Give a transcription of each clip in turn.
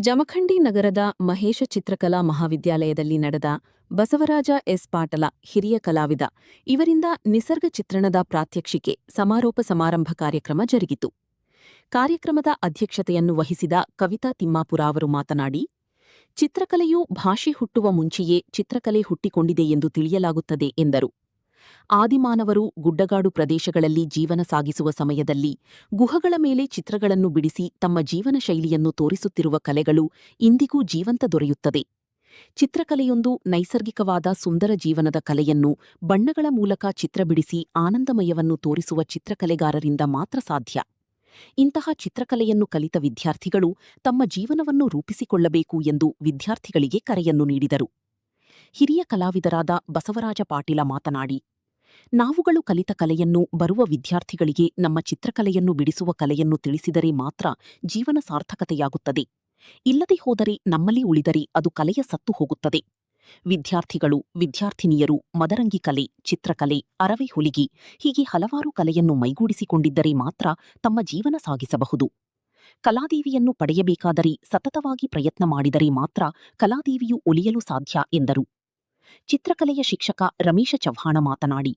ಜಮಖಂಡಿ ನಗರದ ಮಹೇಶ ಚಿತ್ರಕಲಾ ಮಹಾವಿದ್ಯಾಲಯದಲ್ಲಿ ನಡೆದ ಬಸವರಾಜ ಎಸ್ ಪಾಟಲ ಹಿರಿಯ ಕಲಾವಿದ ಇವರಿಂದ ನಿಸರ್ಗ ಚಿತ್ರಣದ ಪ್ರಾತ್ಯಕ್ಷಿಕೆ ಸಮಾರೋಪ ಸಮಾರಂಭ ಕಾರ್ಯಕ್ರಮ ಜರುಗಿತು. ಕಾರ್ಯಕ್ರಮದ ಅಧ್ಯಕ್ಷತೆಯನ್ನು ವಹಿಸಿದ ಕವಿತಾ ತಿಮ್ಮಾಪುರ ಅವರು ಮಾತನಾಡಿ, ಚಿತ್ರಕಲೆಯು ಭಾಷೆ ಹುಟ್ಟುವ ಮುಂಚೆಯೇ ಚಿತ್ರಕಲೆ ಹುಟ್ಟಿಕೊಂಡಿದೆ ಎಂದು ತಿಳಿಯಲಾಗುತ್ತದೆ ಎಂದರು. ಆದಿಮಾನವರು ಗುಡ್ಡಗಾಡು ಪ್ರದೇಶಗಳಲ್ಲಿ ಜೀವನ ಸಾಗಿಸುವ ಸಮಯದಲ್ಲಿ ಗುಹಗಳ ಮೇಲೆ ಚಿತ್ರಗಳನ್ನು ಬಿಡಿಸಿ ತಮ್ಮ ಜೀವನ ಶೈಲಿಯನ್ನು ತೋರಿಸುತ್ತಿರುವ ಕಲೆಗಳು ಇಂದಿಗೂ ಜೀವಂತ ದೊರೆಯುತ್ತದೆ. ಚಿತ್ರಕಲೆಯೊಂದು ನೈಸರ್ಗಿಕವಾದ ಸುಂದರ ಜೀವನದ ಕಲೆಯನ್ನು ಬಣ್ಣಗಳ ಮೂಲಕ ಚಿತ್ರ ಬಿಡಿಸಿ ಆನಂದಮಯವನ್ನು ತೋರಿಸುವ ಚಿತ್ರಕಲೆಗಾರರಿಂದ ಮಾತ್ರ ಸಾಧ್ಯ. ಇಂತಹ ಚಿತ್ರಕಲೆಯನ್ನು ಕಲಿತ ವಿದ್ಯಾರ್ಥಿಗಳು ತಮ್ಮ ಜೀವನವನ್ನು ರೂಪಿಸಿಕೊಳ್ಳಬೇಕು ಎಂದು ವಿದ್ಯಾರ್ಥಿಗಳಿಗೆ ಕರೆಯನ್ನು ನೀಡಿದರು. ಹಿರಿಯ ಕಲಾವಿದರಾದ ಬಸವರಾಜ ಪಾಟೀಲ ಮಾತನಾಡಿ, ನಾವುಗಳು ಕಲಿತ ಕಲೆಯನ್ನು ಬರುವ ವಿದ್ಯಾರ್ಥಿಗಳಿಗೆ ನಮ್ಮ ಚಿತ್ರಕಲೆಯನ್ನು ಬಿಡಿಸುವ ಕಲೆಯನ್ನು ತಿಳಿಸಿದರೆ ಮಾತ್ರ ಜೀವನ ಸಾರ್ಥಕತೆಯಾಗುತ್ತದೆ. ಇಲ್ಲದೆ ಹೋದರೆ ನಮ್ಮಲ್ಲಿ ಉಳಿದರೆ ಅದು ಕಲೆಯ ಸತ್ತು ಹೋಗುತ್ತದೆ. ವಿದ್ಯಾರ್ಥಿಗಳು, ವಿದ್ಯಾರ್ಥಿನಿಯರು ಮದರಂಗಿ ಕಲೆ, ಚಿತ್ರಕಲೆ, ಅರವೆ ಹುಲಿಗಿ ಹೀಗೆ ಹಲವಾರು ಕಲೆಯನ್ನು ಮೈಗೂಡಿಸಿಕೊಂಡಿದ್ದರೆ ಮಾತ್ರ ತಮ್ಮ ಜೀವನ ಸಾಗಿಸಬಹುದು. ಕಲಾದೇವಿಯನ್ನು ಪಡೆಯಬೇಕಾದರೆ ಸತತವಾಗಿ ಪ್ರಯತ್ನ ಮಾಡಿದರೆ ಮಾತ್ರ ಕಲಾದೇವಿಯು ಒಲಿಯಲು ಸಾಧ್ಯ ಎಂದರು. ಚಿತ್ರಕಲೆಯ ಶಿಕ್ಷಕ ರಮೇಶ ಚವ್ಹಾಣ ಮಾತನಾಡಿ,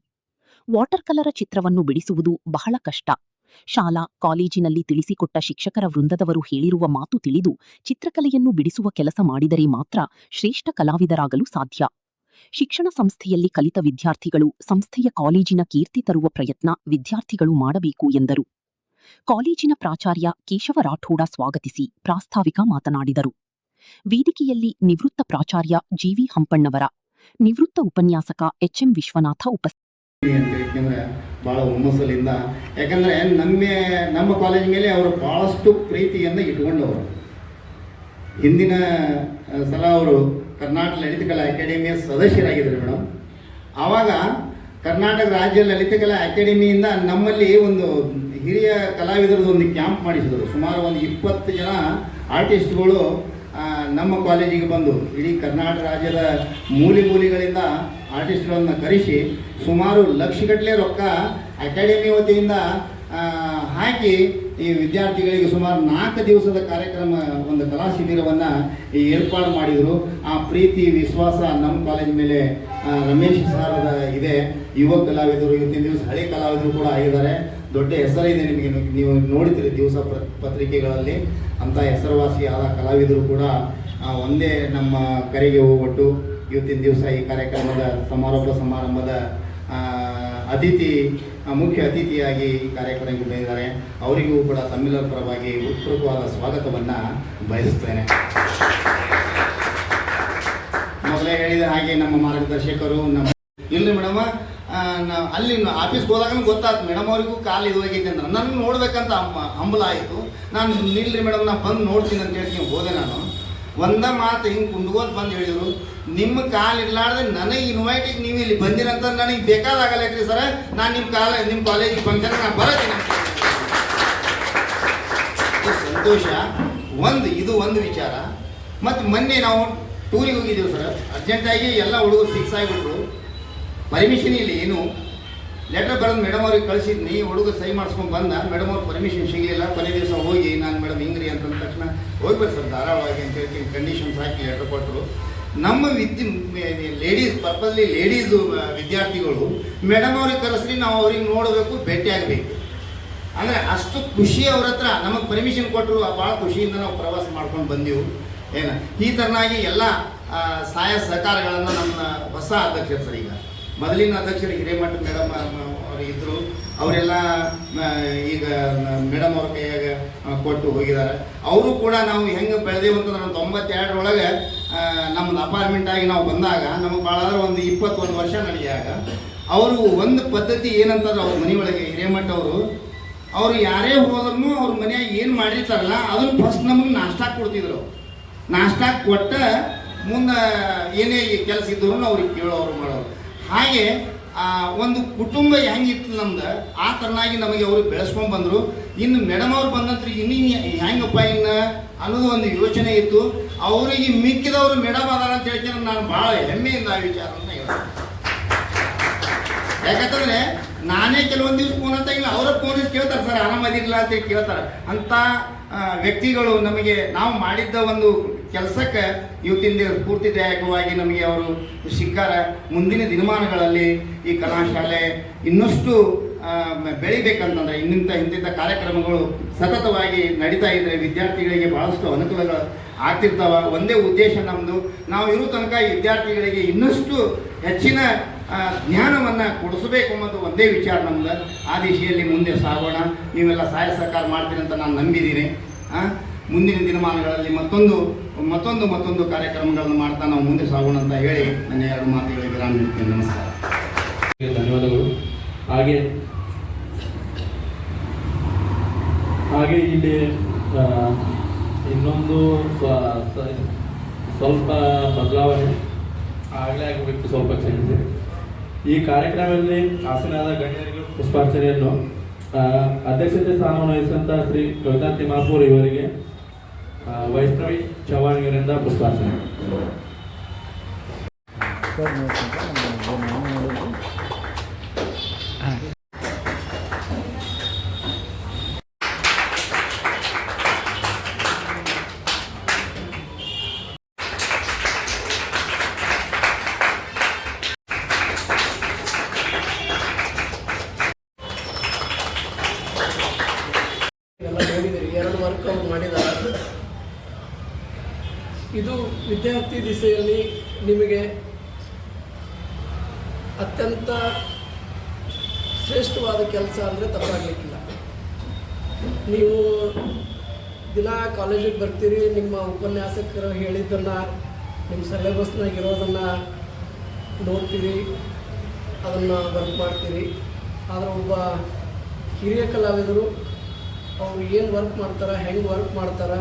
ವಾಟರ್ ಕಲರ ಚಿತ್ರವನ್ನು ಬಿಡಿಸುವುದು ಬಹಳ ಕಷ್ಟ. ಶಾಲಾ ಕಾಲೇಜಿನಲ್ಲಿ ತಿಳಿಸಿಕೊಟ್ಟ ಶಿಕ್ಷಕರ ವೃಂದದವರು ಹೇಳಿರುವ ಮಾತು ತಿಳಿದು ಚಿತ್ರಕಲೆಯನ್ನು ಬಿಡಿಸುವ ಕೆಲಸ ಮಾಡಿದರೆ ಮಾತ್ರ ಶ್ರೇಷ್ಠ ಕಲಾವಿದರಾಗಲು ಸಾಧ್ಯ. ಶಿಕ್ಷಣ ಸಂಸ್ಥೆಯಲ್ಲಿ ಕಲಿತ ವಿದ್ಯಾರ್ಥಿಗಳು ಸಂಸ್ಥೆಯ ಕಾಲೇಜಿನ ಕೀರ್ತಿ ತರುವ ಪ್ರಯತ್ನ ವಿದ್ಯಾರ್ಥಿಗಳು ಮಾಡಬೇಕು ಎಂದರು. ಕಾಲೇಜಿನ ಪ್ರಾಚಾರ್ಯ ಕೇಶವ ರಾಠೋಡ ಸ್ವಾಗತಿಸಿ ಪ್ರಾಸ್ತಾವಿಕ ಮಾತನಾಡಿದರು. ವೇದಿಕೆಯಲ್ಲಿ ನಿವೃತ್ತ ಪ್ರಾಚಾರ್ಯ ಜಿವಿ ಹಂಪಣ್ಣವರ, ನಿವೃತ್ತ ಉಪನ್ಯಾಸಕ ಎಚ್ಎಂ ವಿಶ್ವನಾಥ ಯಾಕಂದ್ರೆ ಬಹಳ ಹುಮ್ಮಸ್ಸಲಿಂದ, ಯಾಕಂದ್ರೆ ನಮ್ಮ ಕಾಲೇಜ್ ಮೇಲೆ ಅವರು ಬಹಳಷ್ಟು ಪ್ರೀತಿಯನ್ನು ಇಟ್ಕೊಂಡವರು. ಹಿಂದಿನ ಸಲ ಅವರು ಕರ್ನಾಟಕ ಲಲಿತಕಲಾ ಅಕಾಡೆಮಿಯ ಸದಸ್ಯರಾಗಿದ್ದರು ಮೇಡಮ್. ಆವಾಗ ಕರ್ನಾಟಕ ರಾಜ್ಯ ಲಲಿತಕಲಾ ಅಕಾಡೆಮಿಯಿಂದ ನಮ್ಮಲ್ಲಿ ಒಂದು ಹಿರಿಯ ಕಲಾವಿದರದ್ದು ಒಂದು ಕ್ಯಾಂಪ್ ಮಾಡಿಸಿದರು. ಸುಮಾರು ಒಂದು 20 ಜನ ಆರ್ಟಿಸ್ಟ್ಗಳು ನಮ್ಮ ಕಾಲೇಜಿಗೆ ಬಂದು ಇಡೀ ಕರ್ನಾಟಕ ರಾಜ್ಯದ ಮೂಲೆಗಳಿಂದ ಆರ್ಟಿಸ್ಟ್ಗಳನ್ನು ಕರೆಸಿ ಸುಮಾರು ಲಕ್ಷಗಟ್ಟಲೆ ರೊಕ್ಕ ಅಕಾಡೆಮಿ ವತಿಯಿಂದ ಹಾಕಿ ಈ ವಿದ್ಯಾರ್ಥಿಗಳಿಗೆ ಸುಮಾರು 4 ದಿವಸದ ಕಾರ್ಯಕ್ರಮ, ಒಂದು ಕಲಾ ಶಿಬಿರವನ್ನು ಏರ್ಪಾಡು ಮಾಡಿದರು. ಆ ಪ್ರೀತಿ ವಿಶ್ವಾಸ ನಮ್ಮ ಕಾಲೇಜ್ ಮೇಲೆ ರಮೇಶ್ ಸಾರದ ಇದೆ. ಯುವ ಕಲಾವಿದರು, ಇವತ್ತಿನ ದಿವಸ ಹಳೆ ಕಲಾವಿದರು ಕೂಡ ಆಗಿದ್ದಾರೆ. ದೊಡ್ಡ ಹೆಸರಿದೆ ನಿಮಗೆ, ನೀವು ನೋಡ್ತೀರಿ ದಿವಸ ಪತ್ರಿಕೆಗಳಲ್ಲಿ. ಅಂಥ ಹೆಸರುವಾಸಿಯಾದ ಕಲಾವಿದರು ಕೂಡ ಒಂದೇ ನಮ್ಮ ಕರೆಗೆ ಹೋಗ್ಬಿಟ್ಟು ಇವತ್ತಿನ ದಿವಸ ಈ ಕಾರ್ಯಕ್ರಮದ ಸಮಾರೋಪ ಸಮಾರಂಭದ ಮುಖ್ಯ ಅತಿಥಿಯಾಗಿ ಈ ಕಾರ್ಯಕ್ರಮಕ್ಕೆ ಬಂದಿದ್ದಾರೆ. ಅವರಿಗೂ ಕೂಡ ತಮ್ಮೆಲ್ಲರ ಪರವಾಗಿ ಉತ್ಪೂರ್ವವಾದ ಸ್ವಾಗತವನ್ನು ಬಯಸುತ್ತೇನೆ. ಮೊದಲೇ ಹೇಳಿದ ಹಾಗೆ ನಮ್ಮ ಮಾರ್ಗದರ್ಶಕರು ಇಲ್ರಿ ಮೇಡಮ್, ಅಲ್ಲಿ ಆಫೀಸ್ಗೆ ಹೋದಾಗ ಗೊತ್ತಾಯ್ತು ಮೇಡಮ್ ಅವರಿಗೂ ಕಾಲು ಇದು ಹೋಗೈತೆ ಅಂದ್ರೆ ನನ್ನ ನೋಡ್ಬೇಕಂತ ಹಂಬಲ ಆಯಿತು. ನಾನು ನಿಲ್ರಿ ಮೇಡಮ್, ನಾನು ಬಂದು ನೋಡ್ತೀನಿ ಅಂತ ಹೇಳ್ತೀನಿ. ಹೋದೆ ನಾನು. ಒಂದೇ ಮಾತು ಹಿಂಗೆ ಕುಂಡ್ಕೋತ ಬಂದು ಹೇಳಿದರು, ನಿಮ್ಮ ಕಾಲು ಇರ್ಲಾರ್ದೆ ನನಗೆ ಇನ್ವೈಟಿಗೆ ನೀವು ಇಲ್ಲಿ ಬಂದಿರಂತ ನನಗೆ ಬೇಕಾದಾಗಲ್ಲೈತ್ರಿ ಸರ, ನಾನು ನಿಮ್ಮ ಕಾಲೇಜಿಗೆ ಫಂಕ್ಷನ್ ನಾನು ಬರೋತೀನಿ. ಸಂತೋಷ. ಇದು ಒಂದು ವಿಚಾರ. ಮತ್ತು ಮೊನ್ನೆ ನಾವು ಟೂರಿಗೆ ಹೋಗಿದ್ದೀವಿ ಸರ್. ಅರ್ಜೆಂಟಾಗಿ ಎಲ್ಲ ಹುಡುಗರು ಫಿಕ್ಸ್ ಆಗಿಬಿಟ್ರು. ಪರ್ಮಿಷನ್ ಇಲ್ಲಿ ಏನು ಲೆಟರ್ ಬರೋದು ಮೇಡಮ್ ಅವ್ರಿಗೆ ಕಳಿಸಿದ್ನಿ. ಹುಡುಗ ಸಹಿ ಮಾಡಿಸ್ಕೊಂಡು ಬಂದ. ಮೇಡಮ್ ಅವ್ರಿಗೆ ಪರ್ಮಿಷನ್ ಸಿಗಲಿಲ್ಲ. ಕೊನೆ ದಿವಸ ಹೋಗಿ ನಾನು ಮೇಡಮ್ ಹಿಂಗ್ರಿ ಅಂತಂದ ತಕ್ಷಣ ಹೋಗ್ಬೇಕು ಸರ್ ಧಾರಾಳವಾಗಿ ಅಂತ ಹೇಳ್ತೀನಿ. ಕಂಡೀಷನ್ಸ್ ಹಾಕಿ ಲೆಟರ್ ಕೊಟ್ಟರು. ನಮ್ಮ ಲೇಡೀಸು ವಿದ್ಯಾರ್ಥಿಗಳು ಮೇಡಮ್ ಅವ್ರಿಗೆ ಕರೆಸ್ರಿ, ನಾವು ಅವ್ರಿಗೆ ನೋಡಬೇಕು, ಭೇಟಿ ಆಗಬೇಕು ಅಂದರೆ ಅಷ್ಟು ಖುಷಿ ಅವ್ರ ಹತ್ರ. ನಮಗೆ ಪರ್ಮಿಷನ್ ಕೊಟ್ಟರು, ಭಾಳ ಖುಷಿಯಿಂದ ನಾವು ಪ್ರವಾಸ ಮಾಡ್ಕೊಂಡು ಬಂದೆವು. ಈ ಥರನಾಗಿ ಎಲ್ಲ ಸಹಾಯ ಸಹಕಾರಗಳನ್ನು ನಮ್ಮ ಹೊಸ ಅಧ್ಯಕ್ಷರು ಸರ್, ಈಗ ಮೊದಲಿನ ಅಧ್ಯಕ್ಷರು ಹಿರೇಮಠ ಮೇಡಮ್ ಅವರು ಇದ್ದರು, ಅವರೆಲ್ಲ ಈಗ ಮೇಡಮ್ ಅವ್ರ ಕೈಯಾಗ ಕೊಟ್ಟು ಹೋಗಿದ್ದಾರೆ. ಅವರು ಕೂಡ ನಾವು ಹೆಂಗೆ ಬೆಳೆದೇವು ಅಂತಂದ್ರೆ 92ರೊಳಗೆ ನಮ್ಮದು ಅಪಾರ್ಟ್ಮೆಂಟ್ ಆಗಿ ನಾವು ಬಂದಾಗ ನಮಗೆ ಭಾಳ ಒಂದು 21 ವರ್ಷ ನಡೆಯಾಗ ಅವರು ಒಂದು ಪದ್ಧತಿ ಏನಂತಂದ್ರೆ ಅವ್ರ ಮನೆಯೊಳಗೆ ಹಿರೇಮಠ ಅವರು ಯಾರೇ ಹೋದ್ರೂ ಅವ್ರ ಮನೆಯಾಗ ಏನು ಮಾಡಿರ್ತಾರಲ್ಲ ಅದನ್ನು ಫಸ್ಟ್ ನಮಗೆ ನಾಷ್ಟಾ ಕೊಡ್ತಿದ್ರು. ನಾಷ್ಟಾ ಕೊಟ್ಟ ಮುಂದೆ ಏನೇ ಕೆಲಸ ಇದ್ದವ್ರು ಅವ್ರಿಗೆ ಕೇಳೋರು ಮಾಡೋರು. ಹಾಗೆ ಒಂದು ಕುಟುಂಬ ಹೆಂಗಿತ್ತು ನಮ್ದು, ಆ ಥರನಾಗಿ ನಮಗೆ ಅವರು ಬೆಳೆಸ್ಕೊಂಡು ಬಂದರು. ಇನ್ನು ಮೇಡಮ್ ಅವ್ರು ಬಂದಂತ್ರಿ ಹೆಂಗಪ್ಪ ಅನ್ನೋದು ಒಂದು ಯೋಚನೆ ಇತ್ತು. ಅವರಿಗೆ ಮಿಕ್ಕಿದವರು ಮೇಡಮ್ ಅದಾರ ಅಂತ ಹೇಳ್ತಾರೆ. ನಾನು ಭಾಳ ಹೆಮ್ಮೆಯಿಂದ ಆ ವಿಚಾರವನ್ನು ಹೇಳ್ತೀನಿ. ಯಾಕಂತಂದರೆ ನಾನೇ ಕೆಲವೊಂದು ದಿವ್ಸ ಫೋನ್ ಅಂತ ಇಲ್ಲ, ಅವರ ಫೋನ್ ಕೇಳ್ತಾರೆ ಸರ್ ಆರಾಮದಿರಲ್ಲ ಅಂತ ಕೇಳ್ತಾರೆ. ಅಂತ ವ್ಯಕ್ತಿಗಳು ನಮಗೆ ನಾವು ಮಾಡಿದ್ದ ಒಂದು ಕೆಲಸಕ್ಕೆ ಇವತ್ತಿನ ದಿನ ಸ್ಫೂರ್ತಿದಾಯಕವಾಗಿ ನಮಗೆ ಅವರು ಸಿಕ್ಕಾರ. ಮುಂದಿನ ದಿನಮಾನಗಳಲ್ಲಿ ಈ ಕಲಾಶಾಲೆ ಇನ್ನಷ್ಟು ಬೆಳಿಬೇಕಂತಂದ್ರೆ ಇಂತಿಂಥ ಕಾರ್ಯಕ್ರಮಗಳು ಸತತವಾಗಿ ನಡೀತಾ ಇದ್ದರೆ ವಿದ್ಯಾರ್ಥಿಗಳಿಗೆ ಭಾಳಷ್ಟು ಅನುಕೂಲಗಳು ಆಗ್ತಿರ್ತಾವ. ಒಂದೇ ಉದ್ದೇಶ ನಮ್ಮದು, ನಾವು ಇರೋ ತನಕ ಈ ವಿದ್ಯಾರ್ಥಿಗಳಿಗೆ ಇನ್ನಷ್ಟು ಹೆಚ್ಚಿನ ಜ್ಞಾನವನ್ನು ಕೊಡಿಸಬೇಕು ಅನ್ನೋದು ಒಂದೇ ವಿಚಾರ ನಮ್ದು. ಆ ದಿಶೆಯಲ್ಲಿ ಮುಂದೆ ಸಾಗೋಣ. ನೀವೆಲ್ಲ ಸಹಾಯ ಸಹಕಾರ ಮಾಡ್ತೀರಿ ಅಂತ ನಾನು ನಂಬಿದ್ದೀನಿ. ಮುಂದಿನ ದಿನಮಾನಗಳಲ್ಲಿ ಮತ್ತೊಂದು ಕಾರ್ಯಕ್ರಮಗಳನ್ನು ಮಾಡ್ತಾ ನಾವು ಮುಂದೆ ಸಾಗೋಣ ಅಂತ ಹೇಳಿ ನನ್ನ 2 ಮಾತುಗಳಿಗೆ ವಿರಾಮ ನೀಡ್ತೇನೆ. ನಮಸ್ಕಾರ. ಧನ್ಯವಾದಗಳು. ಹಾಗೆ ಇಲ್ಲಿ ಇನ್ನೊಂದು ಸ್ವಲ್ಪ ಬದಲಾವಣೆ ಆಗಲೇ ಆಗಬೇಕು, ಸ್ವಲ್ಪ ಚೇಂಜ್. ಈ ಕಾರ್ಯಕ್ರಮದಲ್ಲಿ ಆಸೀನರಾದ ಗಣ್ಯರಿಗೆ ಪುಷ್ಪಾರ್ಚನೆಯನ್ನು ಅಧ್ಯಕ್ಷತೆ ಸ್ಥಾನವನ್ನು ವಹಿಸಿದಂಥ ಶ್ರೀ ಕವಿತಾ ತಿಮ್ಮಾಪುರ್ ಇವರಿಗೆ ವೈಷ್ಣವಿ ಚವ್ಹಾಣ್ ಇವರಿಂದ ಪುಷ್ಪಾರ್ಚನೆ. ಎಲ್ಲ ನೋಡಿದಿರಿ, 2 ವರ್ಕ್ ಅವ್ರು ಮಾಡಿದ್ದಾರೆ. ಇದು ವಿದ್ಯಾರ್ಥಿ ದಿಸೆಯಲ್ಲಿ ನಿಮಗೆ ಅತ್ಯಂತ ಶ್ರೇಷ್ಠವಾದ ಕೆಲಸ ಅಂದರೆ ತಪ್ಪಾಗಲಿಕ್ಕಿಲ್ಲ. ನೀವು ದಿನ ಕಾಲೇಜಿಗೆ ಬರ್ತೀರಿ, ನಿಮ್ಮ ಉಪನ್ಯಾಸಕರು ಹೇಳಿದ್ದನ್ನು, ನಿಮ್ಮ ಸಿಲೆಬಸ್ನಾಗ ಇರೋದನ್ನು ನೋಡ್ತೀರಿ, ಅದನ್ನು ವರ್ಕ್ ಮಾಡ್ತೀರಿ. ಆದರೆ ಒಬ್ಬ ಹಿರಿಯ ಕಲಾವಿದರು ಅವರು ಏನು ವರ್ಕ್ ಮಾಡ್ತಾರೆ, ಹೆಂಗೆ ವರ್ಕ್ ಮಾಡ್ತಾರೆ,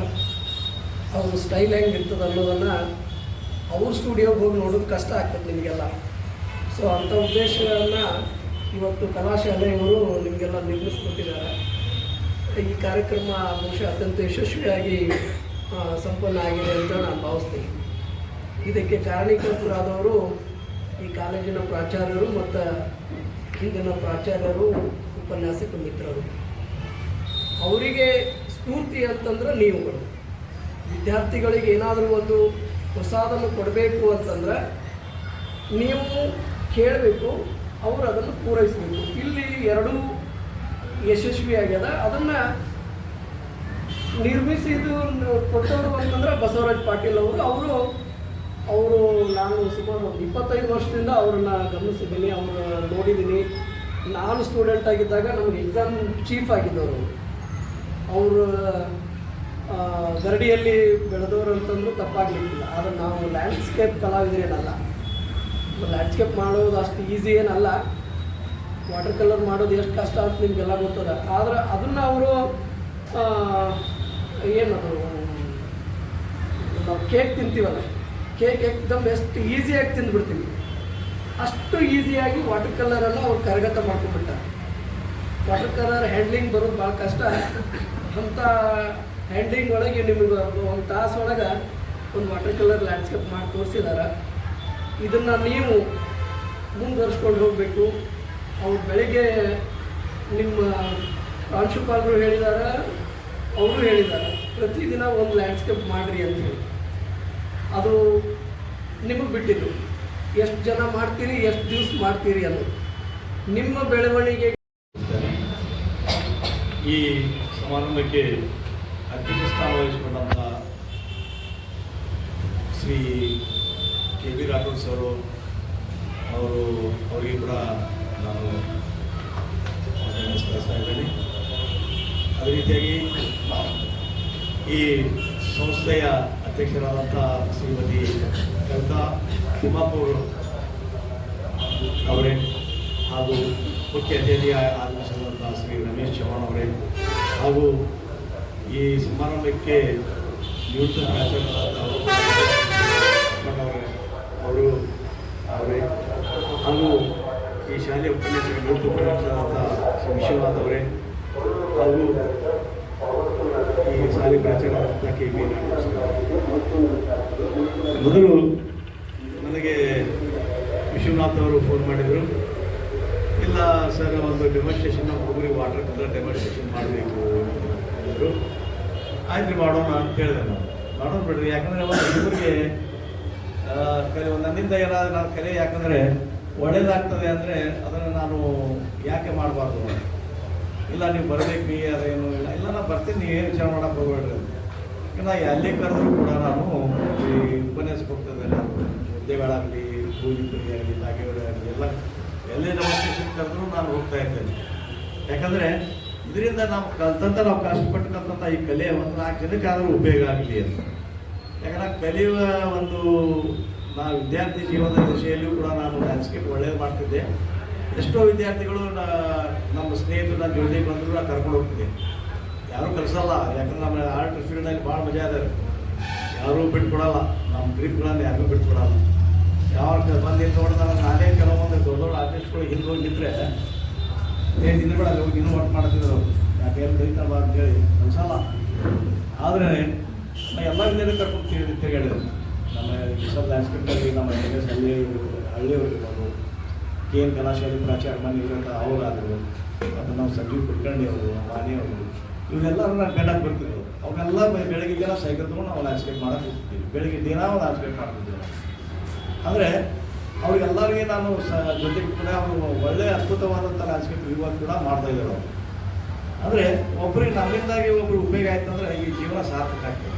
ಅವ್ರ ಸ್ಟೈಲ್ ಹೆಂಗೆ ಇರ್ತದೆ ಅನ್ನೋದನ್ನು ಅವ್ರ ಸ್ಟುಡಿಯೋಗೆ ಹೋಗಿ ನೋಡೋದು ಕಷ್ಟ ಆಗ್ತದೆ ನಿಮಗೆಲ್ಲ. ಸೊ ಅಂಥ ಉದ್ದೇಶವನ್ನು ಇವತ್ತು ಕಲಾಶಾಲೆ ಇವರು ನಿಮಗೆಲ್ಲ ನಿರ್ಮಿಸ್ಕೊಟ್ಟಿದ್ದಾರೆ. ಈ ಕಾರ್ಯಕ್ರಮ ಬಹುಶಃ ಅತ್ಯಂತ ಯಶಸ್ವಿಯಾಗಿ ಸಂಪನ್ನ ಆಗಿದೆ ಅಂತ ನಾನು ಭಾವಿಸ್ತೀನಿ. ಇದಕ್ಕೆ ಕಾರಣೀಕರ್ತರಾದವರು ಈ ಕಾಲೇಜಿನ ಪ್ರಾಚಾರ್ಯರು ಮತ್ತು ಹಿಂದಿನ ಪ್ರಾಚಾರ್ಯರು, ಉಪನ್ಯಾಸಕ ಮಿತ್ರರು. ಅವರಿಗೆ ಸ್ಫೂರ್ತಿ ಅಂತಂದ್ರೆ ನೀವುಗಳು. ವಿದ್ಯಾರ್ಥಿಗಳಿಗೆ ಏನಾದರೂ ಒಂದು ಹೊಸದನ್ನು ಕೊಡಬೇಕು ಅಂತಂದ್ರೆ ನೀವು ಕೇಳಬೇಕು, ಅವರು ಅದನ್ನು ಪೂರೈಸಬೇಕು. ಇಲ್ಲಿ 2 ಯಶಸ್ವಿಯಾಗ್ಯದ. ಅದನ್ನು ನಿರ್ಮಿಸಿದ್ದು ಕೊಟ್ಟವರು ಅಂತಂದ್ರೆ ಬಸವರಾಜ್ ಪಾಟೀಲ್ ಅವರು ನಾನು ಸುಮಾರು 25 ವರ್ಷದಿಂದ ಅವ್ರನ್ನ ಗಮನಿಸಿದ್ದೀನಿ, ಅವ್ರನ್ನ ನೋಡಿದ್ದೀನಿ. ನಾನು ಸ್ಟೂಡೆಂಟ್ ಆಗಿದ್ದಾಗ ನಮಗೆ ಎಕ್ಸಾಮ್ ಚೀಫ್ ಆಗಿದ್ದವರು ಅವರು. ಗರಡಿಯಲ್ಲಿ ಬೆಳೆದವರು ಅಂತಂದ್ರೂ ತಪ್ಪಾಗಲಿಕ್ಕಿಲ್ಲ. ಆದರೆ ನಾವು ಲ್ಯಾಂಡ್ಸ್ಕೇಪ್ ಕಲಾವಿದರೇನಲ್ಲ. ಲ್ಯಾಂಡ್ಸ್ಕೇಪ್ ಮಾಡೋದು ಅಷ್ಟು ಈಸಿ ಏನಲ್ಲ. ವಾಟರ್ ಕಲರ್ ಮಾಡೋದು ಎಷ್ಟು ಕಷ್ಟ ಅಂತ ನಿಮಗೆಲ್ಲ ಗೊತ್ತದ. ಆದರೆ ಅದನ್ನು ಅವರು ಏನದು ನಾವು ಕೇಕ್ ತಿಂತೀವಲ್ಲ, ಕೇಕ್ ಎಕ್ದಮ್ ಎಷ್ಟು ಈಸಿಯಾಗಿ ತಿಂದುಬಿಡ್ತೀವಿ, ಅಷ್ಟು ಈಸಿಯಾಗಿ ವಾಟರ್ ಕಲರನ್ನು ಅವ್ರು ಕರಗತ ಮಾಡ್ಕೊಂಡ್ಬಿಟ್ಟಾರೆ. ವಾಟರ್ ಕಲರ್ ಹ್ಯಾಂಡ್ಲಿಂಗ್ ಬರೋದು ಭಾಳ ಕಷ್ಟ. ಅಂಥ ಹ್ಯಾಂಡ್ಲಿಂಗ್ ಒಳಗೆ ನಿಮಗೆ 1 ತಾಸು ಒಳಗೆ ಒಂದು ವಾಟರ್ ಕಲರ್ ಲ್ಯಾಂಡ್ಸ್ಕೇಪ್ ಮಾಡಿ ತೋರಿಸಿದ್ದಾರೆ. ಇದನ್ನು ನೀವು ಮುಂದುವರ್ಸ್ಕೊಂಡು ಹೋಗಬೇಕು. ಅವ್ರು ಬೆಳಗ್ಗೆ ನಿಮ್ಮ ಪ್ರಾಂಶುಪಾಲರು ಹೇಳಿದ್ದಾರೆ, ಅವರು ಹೇಳಿದ್ದಾರೆ ಪ್ರತಿದಿನ ಒಂದು ಲ್ಯಾಂಡ್ಸ್ಕೇಪ್ ಮಾಡಿರಿ ಅಂತೇಳಿ. ಅದು ನಿಮಗೆ ಬಿಟ್ಟಿದ್ದು, ಎಷ್ಟು ಜನ ಮಾಡ್ತೀರಿ, ಎಷ್ಟು ದಿವಸ ಮಾಡ್ತೀರಿ ಅನ್ನೋದು ನಿಮ್ಮ ಬೆಳವಣಿಗೆ. ಈ ಸಮಾರಂಭಕ್ಕೆ ಅಧ್ಯಕ್ಷ ಸ್ಥಾನ ವಹಿಸಿಕೊಂಡಂಥ ಶ್ರೀ ಕೆ.ಬಿ. ರಾಠೋಡ್ ಸರು ಅವರಿಗೆ ಕೂಡ ನಾನು ನಮಸ್ಕರಿಸ್ತಾ ಇದ್ದೀನಿ. ಅದೇ ರೀತಿಯಾಗಿ ಈ ಸಂಸ್ಥೆಯ ಅಧ್ಯಕ್ಷರಾದಂಥ ಶ್ರೀಮತಿ ಕವಿತಾ ತಿಮ್ಮಾಪುರ್ ಅವರೇ ಹಾಗೂ ಮುಖ್ಯ ಅತಿಥಿ ಆಗಮಿಸಿದಂಥ ಶ್ರೀ ರಮೇಶ್ ಚವ್ಹಾಣ್ ಅವರೇ ಹಾಗೂ ಈ ಸಮಾರಂಭಕ್ಕೆ ನಿವೃತ್ತ ಪ್ರಾಚಾರ್ಯರಾದ ಅವರೇ ಹಾಗೂ ಈ ಶಾಲೆಯ ಉಪನ್ಯಾಸಕ ನಿವೃತ್ತ ಉಪನ್ಯಾಸಕರಾದ ಶ್ರೀ ವಿಶ್ವನಾಥ್ ಅವರೇ ಹಾಗೂ ಈ ಶಾಲೆ ಪ್ರಾಚಾರ್ಯರಾದ ಕೆ.ಬಿ. ಮೊದಲು ನನಗೆ ವಿಶ್ವನಾಥ್ ಅವರು ಫೋನ್ ಮಾಡಿದರು, ಇಲ್ಲ ಸರ್ ಒಂದು ಡೆಮಾನ್ಸ್ಟ್ರೇಷನ್ ಹುಡುಗರಿಗೆ ವಾಟರ್ ಕಲರ್ ಡೆಮಾನ್ಸ್ಟ್ರೇಷನ್ ಮಾಡಬೇಕು ಅಂದರು. ಆಯ್ತು ರೀ ಮಾಡೋಣ ಅಂತ ಹೇಳಿದೆ ನಾವು. ಮಾಡೋಣ ಬಿಡ್ರಿ, ಯಾಕಂದರೆ ಇಬ್ಬರಿಗೆ ನನ್ನಿಂದ ಏನಾದರೂ ನಾನು ಕಲೆ ಯಾಕಂದರೆ ಒಳ್ಳೇದಾಗ್ತದೆ ಅಂದರೆ ಅದನ್ನು ನಾನು ಯಾಕೆ ಮಾಡಬಾರ್ದು. ಇಲ್ಲ ನೀವು ಬರಬೇಕು ನೀ ಅದೇನು ಇಲ್ಲ ನಾನು ಬರ್ತೀನಿ, ನೀವು ಏನು ವಿಚಾರ ಮಾಡೋಕೆ ಹೋಗ್ಬೇಡ್ರಿ. ನಾ ಎಲ್ಲಿ ಕರೆದ್ರೂ ಕೂಡ ನಾನು ಈ ಉಪನ್ಯಾಸ ಹೋಗ್ತದೆ, ಹುದ್ದೆಗಳಾಗಲಿ ಪೂಜೆ ಆಗಲಿ ಬಾಗೇವಾಡಿ ಆಗಲಿ ಎಲ್ಲ ಎಲ್ಲೇ ಡೆಮಾನ್ಸ್ಟ್ರೇಷನ್ ಕರೆದ್ರೂ ನಾನು ಹೋಗ್ತಾ ಇದ್ದೇನೆ. ಯಾಕಂದರೆ ಇದರಿಂದ ನಾವು ಕಲ್ತಂತ ನಾವು ಕಷ್ಟಪಟ್ಟು ಕಲ್ತಂಥ ಈ ಕಲೆ ಒಂದು 4 ಜನಕ್ಕಾದರೂ ಉಪಯೋಗ ಆಗಲಿ ಅಂತ. ಯಾಕಂದ್ರೆ ಕಲಿಯುವ ಒಂದು ನಾವು ವಿದ್ಯಾರ್ಥಿ ಜೀವನದ ದಿಶೆಯಲ್ಲಿಯೂ ಕೂಡ ನಾನು ಲ್ಯಾಂಡ್ಸ್ಕೇಪ್ ಒಳ್ಳೇದು ಮಾಡ್ತಿದ್ದೆ. ಎಷ್ಟೋ ವಿದ್ಯಾರ್ಥಿಗಳು ನಮ್ಮ ಸ್ನೇಹಿತರು ನನ್ನ ಜೊತೆಗೆ ಬಂದರೂ ನಾನು ಕರ್ಕೊಂಡು ಹೋಗ್ತಿದ್ದೆ. ಯಾರೂ ಕಲಿಸಲ್ಲ, ಯಾಕಂದ್ರೆ ನಮ್ಮ ಆರ್ಟ್ ಫೀಲ್ಡ್ನಲ್ಲಿ ಭಾಳ ಮಜಾ ಇದ್ದಾರೆ. ಯಾರೂ ಬಿಟ್ಕೊಡಲ್ಲ, ನಮ್ಮ ಗ್ರೀಪ್ಗಳನ್ನು ಯಾರೂ ಬಿಟ್ಕೊಡಲ್ಲ. ಯಾವ ಬಂದು ನೋಡಿದಾಗ ನಾನೇ ಕೆಲವೊಂದು ದೊಡ್ಡ ದೊಡ್ಡ ಆರ್ಟಿಸ್ಟ್ಗಳು ಹಿಂದೆ ಹೋಗಿದ್ರೆ ಹಿಂದೆ ಕೂಡ ಅಲ್ಲಿ ಹೋಗಿ ಇನ್ನೂ ವರ್ಕ್ ಮಾಡ್ತಿದ್ರು ಅವರು. ಯಾಕೆ ಏನು ಕಲಿತಾರ ಅಂತೇಳಿ ಕಲಿಸಲ್ಲ. ಆದರೆ ಎಲ್ಲ ವಿದ್ಯಾರ್ಥಿ ಕರ್ಕೊಂಡು ತಿರುಗಾಡಿದ್ರು. ನಮ್ಮ ವಿಶಾಲ್ ಲ್ಯಾಂಡ್ಸ್ಕೇಪ್ನಲ್ಲಿ ನಮ್ಮ ಎಸ್ ಹಳ್ಳಿಯವ್ರಿರ್ಬೋದು, KN ಕಲಾಶಾಲೆ ಪ್ರಾಚಾರ್ಯ ಮನೆ ಇರೋಂಥ ಅವರಾದರು, ಮತ್ತು ನಮ್ಮ ಸಂಜೀವ್ ಕುಲಕರ್ಣಿ ಅವರು, ವಾಣಿಯವರು, ಇವರೆಲ್ಲರೂ ನಾನು ಗಂಡಕ್ಕೆ ಬರ್ತಿದ್ರು. ಅವನ್ನೆಲ್ಲ ಬೆಳಗ್ಗೆ ದಿನ ಸೈಕಲ್ ತೊಗೊಂಡು ನಾವು ಲ್ಯಾಂಡ್ಸ್ಕೇಪ್ ಮಾಡೋಕ್ಕೆ ಹೋಗ್ತಿದ್ವಿ. ಬೆಳಗ್ಗೆ ದಿನ ಲ್ಯಾಂಡ್ಸ್ಕೇಪ್ ಮಾಡ್ತಿದ್ವಿ. ಅಂದರೆ ಅವ್ರಿಗೆಲ್ಲರಿಗೆ ನಾನು ಜೊತೆಗೆ ಕೂಡ ಅವರು ಒಳ್ಳೆಯ ಅದ್ಭುತವಾದಂಥ ಲ್ಯಾಂಡ್ಸ್ಕೇಪ್ ಇವಾಗ ಕೂಡ ಮಾಡ್ತಾಯಿದ್ದಾರೆ ಅವರು. ಅಂದರೆ ಒಬ್ಬರಿಗೆ ನಮ್ಮಿಂದಾಗಿ ಒಬ್ಬರು ಉಪಯೋಗ ಆಯ್ತು ಅಂದರೆ ಈ ಜೀವನ ಸಾರ್ಥಕ ಆಗ್ತದೆ.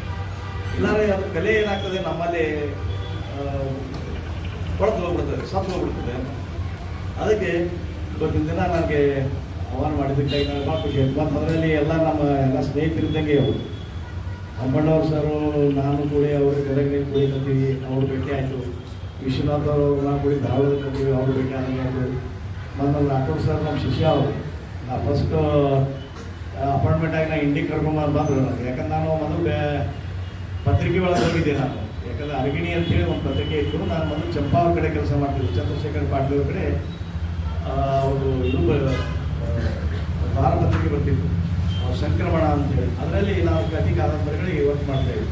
ಇಲ್ಲಾಂದರೆ ಅದು ಕಲೆ ಏನಾಗ್ತದೆ ನಮ್ಮಲ್ಲಿ ಕೊಳತು ಹೋಗ್ಬಿಡ್ತದೆ, ಸತ್ತು ಹೋಗ್ಬಿಡ್ತದೆ. ಅದಕ್ಕೆ ಇವತ್ತಿನ ದಿನ ನನಗೆ ಆಹ್ವಾನ ಮಾಡಿದ್ದಕ್ಕಾಗಿ ನನಗೆ ಭಾಳ ಖುಷಿ ಆಯ್ತು. ಮತ್ತು ಅದರಲ್ಲಿ ಎಲ್ಲ ಸ್ನೇಹಿತರಿದ್ದಂಗೆ ಅವರು ಅಂಬಣ್ಣವ್ರು ಸರು, ನಾನು ಕೂಡ ಅವರು ಗದಗಿನಲ್ಲಿ ಕುಳಿತೀವಿ, ಅವ್ರು ಭೇಟಿ ಆಯಿತು. ವಿಶ್ವನಾಥ್ ಅವರು ನಾವು ಕೂಡ ಧಾರವಾಡದಲ್ಲಿ ಕೊಡ್ತೀವಿ, ಅವ್ರು ಭೇಟಿ ಆದಂಗೆ ಆಯಿತು. ಮತ್ತು ನಮ್ಮ ರಾಠೋಡ್ ಸರ್ ನಮ್ಮ ಶಿಷ್ಯ ಅವರು. ನಾ ಫಸ್ಟ್ ಅಪಾಯಿಂಟ್ಮೆಂಟಾಗಿ ನಾನು ಇಂಡಿಗೆ ಕರ್ಕೊಂಬಂದು ಬಂದರು ನನಗೆ. ಯಾಕಂದ್ರೆ ನಾನು ಮೊದಲು ಪತ್ರಿಕೆ ಒಳಗೆ ಹೋಗಿದ್ದೆ ನಾನು. ಯಾಕಂದರೆ ಅರಗಿಣಿ ಅಂತೇಳಿ ಒಂದು ಪತ್ರಿಕೆ ಇತ್ತು. ನಾನು ಮೊದಲು ಚಂಪಾವ್ರ ಕಡೆ ಕೆಲಸ ಮಾಡ್ತಿದ್ದೆ, ಚಂದ್ರಶೇಖರ್ ಪಾಟೀಲ್ ಅವ್ರ ಕಡೆ. ಅವರು ಇದು ವಾರ ಪತ್ರಿಕೆ ಬರ್ತಿತ್ತು, ಸಂಕ್ರಮಣ ಅಂತೇಳಿ. ಅದರಲ್ಲಿ ನಾವು ಕಥೆ ಕಾದಂಬರಿಗಳಿಗೆ ವರ್ಕ್ ಮಾಡ್ತಾಯಿದ್ವಿ.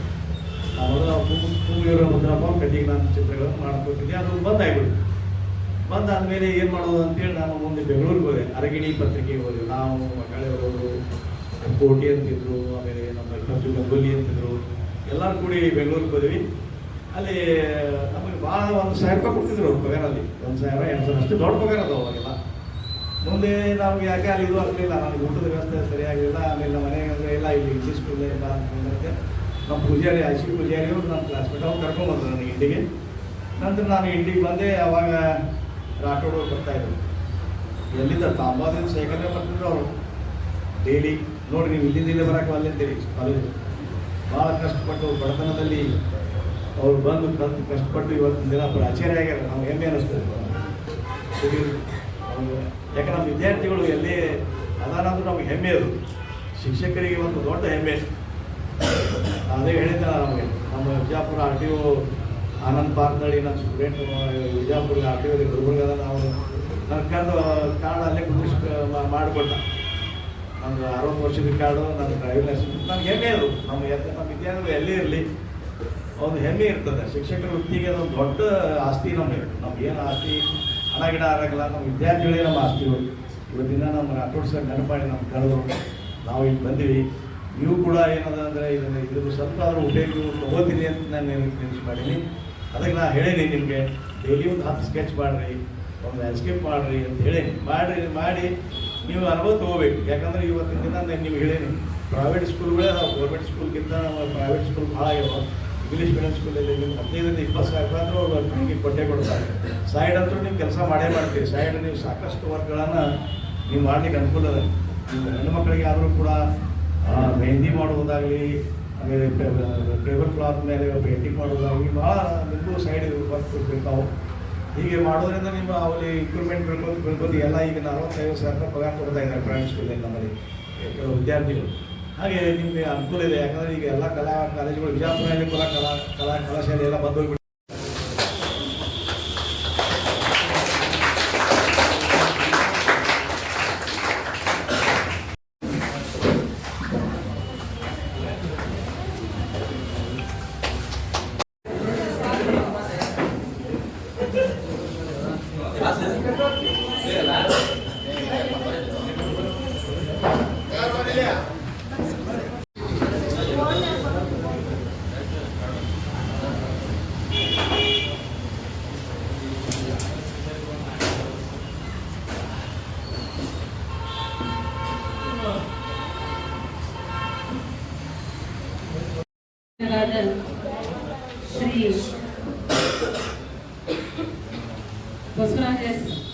ನಾವು ಮೊದಲು ಕೂಗಿಯವರ ಮುದ್ರಪ್ಪ ಕಥೆಗೆ ನಾನು ಚಿತ್ರಗಳನ್ನು ಮಾಡ್ಕೊತಿದ್ದೆ. ಅದು ಬಂದಾಗ್ಬಿಡ್ತು. ಬಂದಾದಮೇಲೆ ಏನು ಮಾಡೋದು ಅಂತೇಳಿ ನಾನು ಮುಂದೆ ಬೆಂಗಳೂರಿಗೆ ಹೋದೆ. ಅರಗಿಣಿ ಪತ್ರಿಕೆಗೆ ಹೋದೆ. ನಾವು ಮಕ್ಕಳವರು ಕೋಟಿ ಅಂತಿದ್ರು, ಆಮೇಲೆ ನಮ್ಮ ಇಪ್ಪತ್ತು ಗಂಗೂಲಿ ಅಂತಿದ್ರು, ಎಲ್ಲರೂ ಕೂಡಿ ಬೆಂಗಳೂರಿಗೆ ಹೋದ್ವಿ. ಅಲ್ಲಿ ನಮಗೆ ಭಾಳ 1,000 ರೂಪಾಯಿ ಕೊಡ್ತಿದ್ರು ಅವ್ರು ಪಗಾರಲ್ಲಿ. 1,000 2,000 ಅಷ್ಟು ದೊಡ್ಡ ಪಗಾರ ಅದು ಅವಾಗೆಲ್ಲ. ಮುಂದೆ ನಮ್ಗೆ ಯಾಕೆ ಅಲ್ಲಿ ಇದು ಆಗಲಿಲ್ಲ, ನನಗೆ ಊಟದ ವ್ಯವಸ್ಥೆ ಸರಿಯಾಗಿಲ್ಲ. ಆಮೇಲೆ ನಮ್ಮ ಮನೆಗೆ ಅಂದರೆ ಇಲ್ಲ ಇಲ್ಲಿ ಇಂಗ್ಲೀಷ್ ಸ್ಕೂಲೇ ಇಲ್ಲ ಅಂತಂದರೆ ನಮ್ಮ ಪೂಜಾರಿ ಐಸಿ ಪೂಜಾರಿಯವರು ನಮ್ಮ ಕ್ಲಾಸ್ಮೇಟ್ ಅವ್ರು ಕರ್ಕೊಂಡ್ಬಂದರು ನನಗೆ ಇಂಡಿಗೆ. ನಂತರ ನಾನು ಇಂಡಿಗೆ ಬಂದೆ. ಅವಾಗ ರಾಠೋಡವ್ರು ಬರ್ತಾಯಿದ್ರು. ಎಲ್ಲಿಂದ ತಾಂಬಾದಿಂದ ಸೈಕಲ್ಲೇ ಬರ್ತಿದ್ರು ಅವರು ಡೈಲಿ. ನೋಡಿ ನೀವು ಇಲ್ಲಿಂದ ಇಲ್ಲೇ ಬರೋಕೆ ಅಲ್ಲಿ ಅಂತೇಳಿ ಕಾಲೇಜು ಭಾಳ ಕಷ್ಟಪಟ್ಟು ಬಡತನದಲ್ಲಿ ಅವ್ರು ಬಂದು ಕಷ್ಟಪಟ್ಟು ಇವತ್ತಿನ ದಿನ ಆಚಾರ್ಯ ಆಗ್ಯಾರ. ನಾವು ಹೆಮ್ಮೆ ಅನ್ನಿಸ್ತದೆ. ಯಾಕೆ ನಮ್ಮ ವಿದ್ಯಾರ್ಥಿಗಳು ಎಲ್ಲಿ ಅದಾನಂದ್ರೂ ನಮಗೆ ಹೆಮ್ಮೆ. ಅದು ಶಿಕ್ಷಕರಿಗೆ ಒಂದು ದೊಡ್ಡ ಹೆಮ್ಮೆ. ಅದೇ ಹೇಳಿದ್ದೆ ನಮಗೆ ನಮ್ಮ ವಿಜಯಪುರ RTO ಆನಂದ್ ಪಾರ್ನಳ್ಳಿ ನನ್ನ ಸ್ಟೂಡೆಂಟ್ ವಿಜಯಪುರ RTO ಗುಲ್ಬರ್ಗದ ನಾವು ನನ್ನ ಕಾರ್ಡ್ ಅಲ್ಲೇ ಮಾಡಿಕೊಟ್ಟ. ನಮ್ದು 60 ವರ್ಷದ ಕಾರ್ಡು, ನನ್ನ ಡ್ರೈವಿಂಗ್ ಲೈಸೆನ್ಸ್. ನನಗೆ ಹೆಮ್ಮೆ ಅದು. ನಮ್ಮ ವಿದ್ಯಾರ್ಥಿಗಳು ಎಲ್ಲೇ ಇರಲಿ ಒಂದು ಹೆಮ್ಮೆ ಇರ್ತದೆ. ಶಿಕ್ಷಕರ ವೃತ್ತಿಗೆ ಅದೊಂದು ದೊಡ್ಡ ಆಸ್ತಿ ನಮಗೇನು ಆಸ್ತಿ ಹಣ ಗಿಡ ಆರಾಗಲ್ಲ. ನಮ್ಮ ವಿದ್ಯಾರ್ಥಿಗಳೇ ನಮ್ಮ ಆಸ್ತಿಗಳು. ಇವತ್ತಿನ ನಮ್ಮ ರಾಠೋಡ್ ಸರ್ ನೆನಪಾಡಿ ನಮ್ಮ ಕಳೆದು ನಾವು ಇಲ್ಲಿ ಬಂದೀವಿ. ನೀವು ಕೂಡ ಏನದ ಅಂದರೆ ಇದ್ರ ಸ್ವಲ್ಪ ಆದರೂ ಉಪಯೋಗ ತೊಗೋತೀನಿ ಅಂತ ನಾನು ನೆನಪು ಮಾಡೀನಿ. ಅದಕ್ಕೆ ನಾನು ಹೇಳೀನಿ ನಿಮಗೆ ಡೈಲಿ ಒಂದು 10 ಸ್ಕೆಚ್ ಮಾಡಿರಿ, ಒಂದು ಲ್ಯಾಂಡ್ಸ್ಕೇಪ್ ಮಾಡಿರಿ ಅಂತ ಹೇಳೀನಿ. ಮಾಡಿ ನೀವು ಅನುಭವ ತೊಗೋಬೇಕು. ಯಾಕಂದರೆ ಇವತ್ತಿನ ದಿನ ನಾನು ನಿಮ್ಗೆ ಹೇಳೀನಿ, ಪ್ರೈವೇಟ್ ಸ್ಕೂಲ್ಗಳೇ ಅದಾವೆ. ಗೌರ್ಮೆಂಟ್ ಸ್ಕೂಲ್ಗಿಂತ ಪ್ರೈವೇಟ್ ಸ್ಕೂಲ್ ಭಾಳ ಆಗ್ಯಾವ. ಇಂಗ್ಲೀಷ್ ಮೀಡಿಯಂ ಸ್ಕೂಲಲ್ಲಿ ನೀವು 15-20 ಸಾವಿರ ರೂಪಾಯಿ ಅವ್ರು ಟ್ರೈನಿಂಗ್ ಕೊಟ್ಟೇ ಕೊಡ್ತಾರೆ. ಸೈಡ್ ಅಂತೂ ನೀವು ಕೆಲಸ ಮಾಡೇ ಮಾಡ್ತೀವಿ. ಸೈಡ್ ನೀವು ಸಾಕಷ್ಟು ವರ್ಕ್ಗಳನ್ನು ನೀವು ಮಾಡಲಿಕ್ಕೆ ಅನುಕೂಲ ಇದೆ. ನೀವು ಹೆಣ್ಣುಮಕ್ಕಳಿಗೆ ಆದರೂ ಕೂಡ ಮೆಹಂದಿ ಮಾಡೋದಾಗಲಿ, ಆಮೇಲೆ ಟೇಬಲ್ ಕ್ಲಾತ್ ಮೇಲೆ ಪೇಂಟಿಂಗ್ ಮಾಡೋದಾಗಲಿ ಭಾಳ ನಿಮಗೂ ಸೈಡ್ ವರ್ಕ್ ಬೇಕಾವು. ಹೀಗೆ ಮಾಡೋದ್ರಿಂದ ನಿಮ್ಮ ಅವಲ್ಲಿ ಇಂಪ್ರೂವ್ಮೆಂಟ್ ಬೆಳ್ಕೋದು ಎಲ್ಲ ಈಗ 40-50 ಸಾವಿರ ರೂಪಾಯಿ ಪಗಾರ ಕೊಡ್ತಾ ಇದ್ದಾರೆ ಪ್ರೈವೇಟ್ ಸ್ಕೂಲಲ್ಲಿ ನಮ್ಮಲ್ಲಿ ಕೆಲವು ವಿದ್ಯಾರ್ಥಿಗಳು. ಹಾಗೆ ನಿಮಗೆ ಅನುಕೂಲ ಇದೆ. ಯಾಕಂದರೆ ಈಗ ಎಲ್ಲ ಕಲಾ ಕಾಲೇಜುಗಳು ವಿಜಯಪುರದಲ್ಲಿ ಕೂಡ ಕಲಾಶಾಲೆ ಎಲ್ಲ ಬಂದು ಹೋಗ್ಬಿಟ್ಟು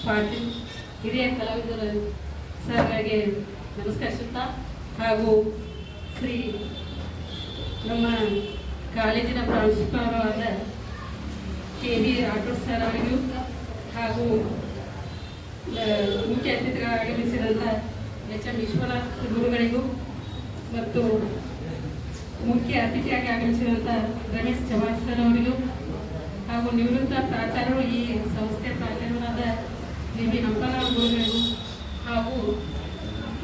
ಪಾಟೀಲ್ ಹಿರಿಯ ಕಲಾವಿದರ ಸರ್ಗಳಿಗೆ ನಮಸ್ಕರಿಸುತ್ತಾ ಹಾಗೂ ಶ್ರೀ ನಮ್ಮ ಕಾಲೇಜಿನ ಪ್ರಾಂಶುಪಾಲರಾದ ಕೆ.ವಿ. ರಾಠೋಡ್ ಸರ್ ಅವರಿಗೂ ಹಾಗೂ ಮುಖ್ಯ ಅತಿಥಿಗಳಾಗಮಿಸಿದಂಥ ಎಚ್.ಎಂ. ವಿಶ್ವನಾಥ್ ಗುರುಗಳಿಗೂ ಮತ್ತು ಮುಖ್ಯ ಅತಿಥಿಯಾಗಿ ಆಗಮಿಸಿದಂಥ ರಮೇಶ್ ಚವಾಣ್ ಸರ್ ಅವರಿಗೂ ಹಾಗೂ ನಿವೃತ್ತ ಪ್ರಾಚಾರ್ಯರು ಈ ಸಂಸ್ಥೆಯ ಪ್ರಾಚಾರ್ಯರಾದ ವಿ ಹಂಪನವರ ಗುರುಗಳಿಗೂ ಹಾಗೂ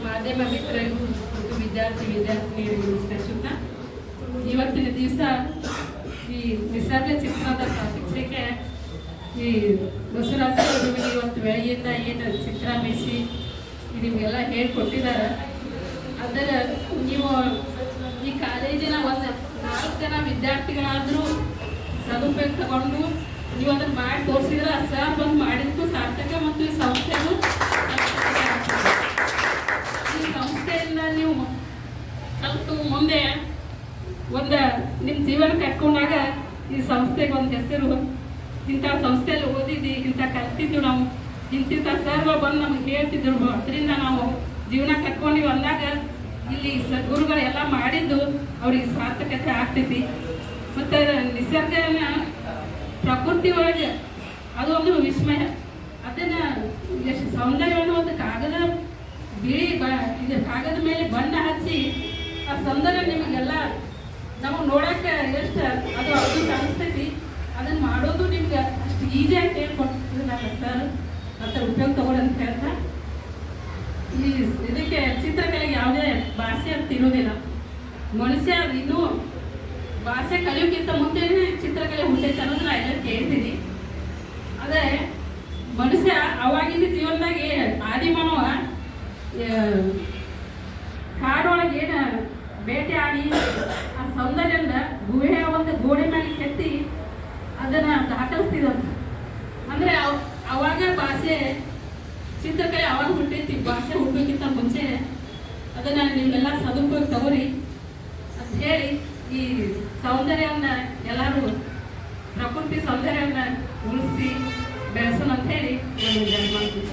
ಮಾಧ್ಯಮ ಮಿತ್ರರಿಗೂ ಮತ್ತು ವಿದ್ಯಾರ್ಥಿನಿಯರಿಗೂ ನಮಸ್ಕರಿಸುತ್ತಾ ಇವತ್ತಿನ ದಿವಸ ಈ ನಿಸರ್ಗ ಚಿತ್ರದ ಪ್ರಾತ್ಯಕ್ಷಿಕೆ ಈ ಬಸವರಾಜ ಗುರುವಿಗೆ ಇವತ್ತು ಬೆಳಗ್ಗೆಯಿಂದ ಏನು ಚಿತ್ರ ಬಿಡಿಸಿ ನಿಮಗೆಲ್ಲ ಹೇಳ್ಕೊಟ್ಟಿದ್ದಾರೆ. ಅದರ ನೀವು ಈ ಕಾಲೇಜಿನ ಒಂದು 4 ಜನ ವಿದ್ಯಾರ್ಥಿಗಳಾದರೂ ಸದುಪಯೋಗ ತಗೊಂಡು ನೀವು ಅದನ್ನು ಮಾಡಿ ತೋರಿಸಿದ್ರೆ ಸರ್ ಬಂದು ಮಾಡಿದ್ದು ಸಾರ್ಥಕ ಮತ್ತು ಈ ಸಂಸ್ಥೆಗೂ ಈ ಸಂಸ್ಥೆಯಿಂದ ನೀವು ಸ್ವಲ್ಪ ಮುಂದೆ ಒಂದು ನಿಮ್ಮ ಜೀವನ ಕಟ್ಕೊಂಡಾಗ ಈ ಸಂಸ್ಥೆಗೆ ಒಂದು ಹೆಸರು, ಇಂಥ ಸಂಸ್ಥೆಯಲ್ಲಿ ಓದಿದ್ದು ಇಂಥ ಕಲ್ತಿದ್ದು ನಾವು ಇಂತಿಂಥ ಸರ್ಗಳು ಬಂದು ನಮ್ಗೆ ಹೇಳ್ತಿದ್ರು, ಅದರಿಂದ ನಾವು ಜೀವನ ಕಟ್ಕೊಂಡಿವಿ ಅಂದಾಗ ಇಲ್ಲಿ ಗುರುಗಳೆಲ್ಲ ಮಾಡಿದ್ದು ಅವ್ರಿಗೆ ಸಾರ್ಥಕತೆ ಆಗ್ತೈತಿ. ಮತ್ತು ನಿಸರ್ಗನ ಪ್ರಕೃತಿ ಒಳಗೆ ಅದು ಒಂದು ವಿಸ್ಮಯ, ಅದನ್ನು ಎಷ್ಟು ಸೌಂದರ್ಯವನ್ನು ಒಂದು ಕಾಗದ ಬಿಳಿ ಇದು ಕಾಗದ ಮೇಲೆ ಬಣ್ಣ ಹಚ್ಚಿ ಆ ಸೌಂದರ್ಯ ನಿಮಗೆಲ್ಲ ನಮಗೆ ನೋಡೋಕ್ಕೆ ಎಷ್ಟು ಅದು ಅದು ಕಾಣಿಸ್ತೈತಿ. ಅದನ್ನು ಮಾಡೋದು ನಿಮ್ಗೆ ಅಷ್ಟು ಈಸಿಯಾಗಿ ಹೇಳ್ಕೊಡ್ತಿದ್ರು ನಾನು ಸರ್ ಮತ್ತು ಉಪಯೋಗ ತಗೊಳ್ಳಿ ಅಂತ ಹೇಳ್ತಾ, ಈ ಇದಕ್ಕೆ ಚಿತ್ರಕಲೆಗೆ ಯಾವುದೇ ಭಾಷೆ ಅಂತ ಇರೋದಿಲ್ಲ. ಮನುಷ್ಯ ಇನ್ನೂ ಭಾಷೆ ಕಲಿಯೋಕ್ಕಿಂತ ಮುಂದೆ ಚಿತ್ರಕಲೆ ಹುಟ್ಟೈತೆ ಅನ್ನೋದು ನಾನು ಎಲ್ಲ ಕೇಳ್ತೀನಿ. ಅದೇ ಮನುಷ್ಯ ಅವಾಗಿನ ಜೀವನದಾಗೆ ಆದಿಮಾನವ ಕಾಡೊಳಗೆ ಏನು ಬೇಟೆ ಆಡಿ ಆ ಸೌಂದರ್ಯದಿಂದ ಗುಹೆಯ ಒಂದು ಗೋಡೆ ಮೇಲೆ ಕೆತ್ತಿ ಅದನ್ನು ದಾಖಲಿಸ್ತಿದಂತ. ಅಂದರೆ ಅವಾಗ ಭಾಷೆ ಚಿತ್ರಕಲೆ ಅವಾಗ ಹುಟ್ಟೈತಿ. ಭಾಷೆ ಹುಟ್ಟೋಕ್ಕಿಂತ ಮುಂಚೆ ಅದನ್ನು ನೀವೆಲ್ಲ ಸದುಪಯೋಗ ತಗೋರಿ ಅಂತ ಹೇಳಿ ಈ ಸೌಂದರ್ಯವನ್ನು ಎಲ್ಲರೂ ಪ್ರಕೃತಿ ಸೌಂದರ್ಯವನ್ನು ಉಳಿಸಿ ಬೆಳೆಸೋಣ ಅಂತ ಹೇಳಿ ನಾನು ಮಾಡ್ತೀನಿ.